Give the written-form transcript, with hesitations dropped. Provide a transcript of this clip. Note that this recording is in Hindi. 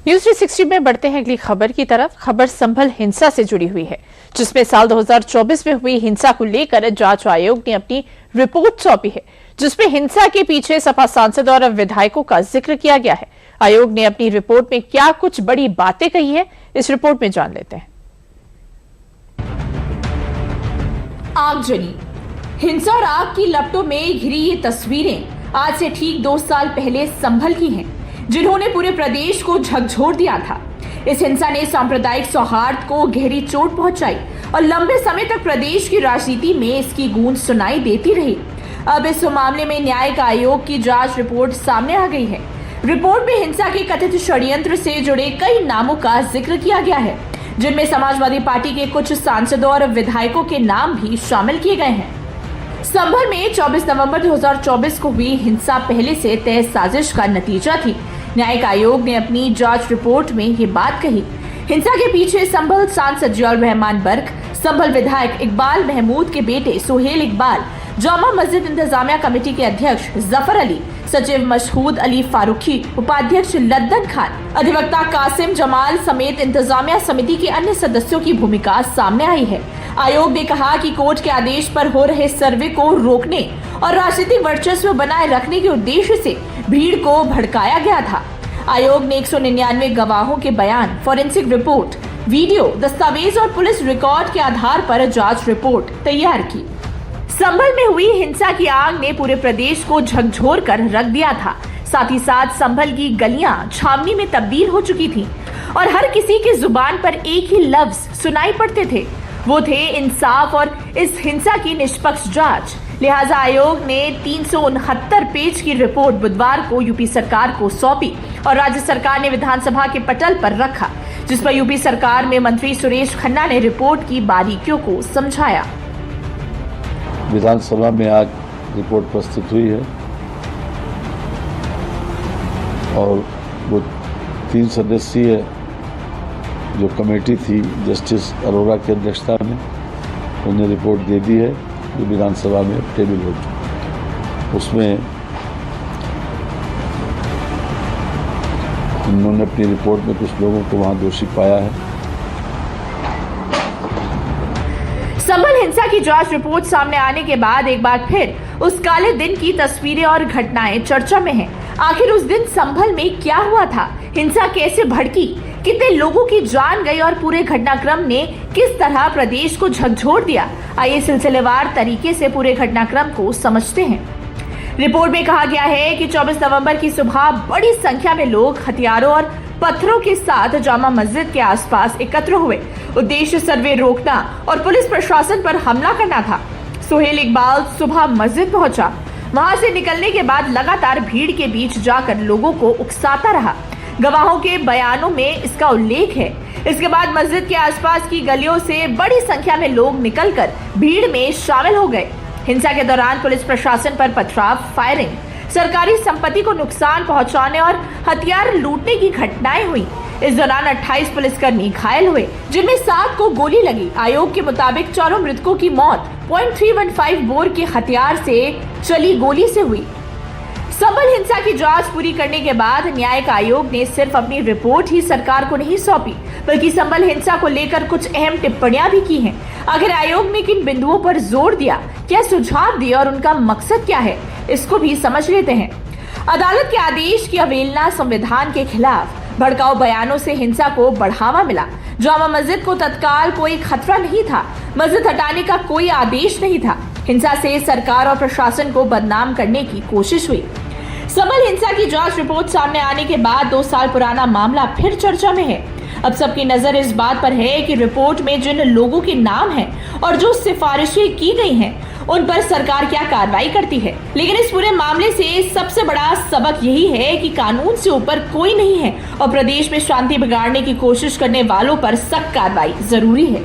न्यूज 360 में बढ़ते हैं अगली खबर की तरफ। खबर संभल हिंसा से जुड़ी हुई है, जिसमें साल 2024 में हुई हिंसा को लेकर जांच आयोग ने अपनी रिपोर्ट सौंपी है, जिसमें हिंसा के पीछे सपा सांसद और विधायकों का जिक्र किया गया है। आयोग ने अपनी रिपोर्ट में क्या कुछ बड़ी बातें कही है, इस रिपोर्ट में जान लेते हैं। आगजनी, हिंसा और आग की लपटों में घिरी ये तस्वीरें आज से ठीक 2 साल पहले संभल की हैं, जिन्होंने पूरे प्रदेश को झकझोर दिया था। इस हिंसा ने सांप्रदायिक सौहार्द को गहरी चोट पहुंचाई और लंबे समय तक प्रदेश की राजनीति में इसकी गूंज सुनाई देती रही। अब इस मामले में न्यायिक आयोग की जांच रिपोर्ट सामने आ गई है। रिपोर्ट में हिंसा के कथित षड्यंत्र से जुड़े कई नामों का जिक्र किया गया है, जिनमें समाजवादी पार्टी के कुछ सांसदों और विधायकों के नाम भी शामिल किए गए हैं। संभल में 24 नवंबर 2024 को हुई हिंसा पहले से तय साजिश का नतीजा थी। न्यायिक आयोग ने अपनी जांच रिपोर्ट में ये बात कही। हिंसा के पीछे संभल सांसद जियाउर रहमान बर्क, संभल विधायक इकबाल महमूद के बेटे सुहेल इकबाल, जामा मस्जिद इंतजामिया कमेटी के अध्यक्ष जफर अली, सचिव मशहूद अली फारूकी, उपाध्यक्ष लद्दन खान, अधिवक्ता कासिम जमाल समेत इंतजामिया समिति के अन्य सदस्यों की भूमिका सामने आई है। आयोग ने कहा कि कोर्ट के आदेश पर हो रहे सर्वे को रोकने और राजनीतिक वर्चस्व बनाए रखने के उद्देश्य से भीड़ को भड़काया गया था। आयोग ने 199 गवाहों के बयान, फॉरेंसिक रिपोर्ट, वीडियो, दस्तावेज और पुलिस रिकॉर्ड के आधार पर जांच रिपोर्ट तैयार की। संभल में हुई हिंसा की आग ने पूरे प्रदेश को झकझोर कर रख दिया था। साथ ही साथ संभल की गलियां छावनी में तब्दील हो चुकी थी और हर किसी की जुबान पर एक ही लफ्ज सुनाई पड़ते थे, वो थे इंसाफ और इस हिंसा की निष्पक्ष जांच। लिहाजा आयोग ने 369 पेज की रिपोर्ट बुधवार को यूपी सरकार को सौंपी और राज्य सरकार ने विधानसभा के पटल पर रखा, जिस पर यूपी सरकार में मंत्री सुरेश खन्ना ने रिपोर्ट की बारीकियों को समझाया। विधानसभा में आज रिपोर्ट प्रस्तुत हुई है और वो 3 सदस्यीय जो कमेटी थी जस्टिस अरोड़ा की अध्यक्षता में, उन्हें रिपोर्ट दे दी है जो विधानसभा में टेबल हो चुकी। उसमें उन्होंने अपनी रिपोर्ट में कुछ लोगों को वहां दोषी पाया है। संभल हिंसा की जांच रिपोर्ट सामने आने के बाद एक बार फिर उस काले दिन की तस्वीरें और घटनाएं चर्चा में हैं। आखिर उस दिन संभल में क्या हुआ था, हिंसा कैसे भड़की, कितने लोगों की जान गई और पूरे घटनाक्रम ने किस तरह प्रदेश को झकझोर दिया। आइए सिलसिलेवार तरीके से पूरे घटनाक्रम को समझते हैं। रिपोर्ट में कहा गया है कि 24 नवंबर की सुबह बड़ी संख्या में लोग हथियारों और पत्थरों के साथ जामा मस्जिद के आसपास एकत्र हुए। उद्देश्य सर्वे रोकना और पुलिस प्रशासन पर हमला करना था। सुहेल इकबाल सुबह मस्जिद पहुंचा। वहां से निकलने के बाद लगातार भीड़ के बीच जाकर लोगों को उकसाता रहा। गवाहों के बयानों में इसका उल्लेख है। इसके बाद मस्जिद के आसपास की गलियों से बड़ी संख्या में लोग निकलकर भीड़ में शामिल हो गए। हिंसा के दौरान पुलिस प्रशासन पर पथराव, फायरिंग, सरकारी संपत्ति को नुकसान पहुंचाने और हथियार लूटने की घटनाएं हुई। इस दौरान 28 पुलिसकर्मी घायल हुए, जिनमें 7 को गोली लगी। आयोग के मुताबिक चारों मृतकों की मौत .315 बोर के हथियार से चली गोली से हुई। संभल हिंसा की जांच पूरी करने के बाद न्यायिक आयोग ने सिर्फ अपनी रिपोर्ट ही सरकार को नहीं सौंपी, बल्कि संभल हिंसा को लेकर कुछ अहम टिप्पणियां भी की हैं। आखिर आयोग ने किन बिंदुओं पर जोर दिया, क्या सुझाव दिए और उनका मकसद क्या है, इसको भी समझ लेते हैं। अदालत के आदेश की अवहेलना, संविधान के खिलाफ भड़काऊ बयानों से हिंसा को बढ़ावा मिला। जामा मस्जिद को तत्काल कोई खतरा नहीं था, मस्जिद हटाने का कोई आदेश नहीं था। हिंसा से सरकार और प्रशासन को बदनाम करने की कोशिश हुई। संभल हिंसा की जांच रिपोर्ट सामने आने के बाद 2 साल पुराना मामला फिर चर्चा में है। अब सबकी नजर इस बात पर है कि रिपोर्ट में जिन लोगों के नाम हैं और जो सिफारिशें की गई हैं, उन पर सरकार क्या कार्रवाई करती है। लेकिन इस पूरे मामले से सबसे बड़ा सबक यही है कि कानून से ऊपर कोई नहीं है और प्रदेश में शांति बिगाड़ने की कोशिश करने वालों पर सख्त कार्रवाई जरूरी है।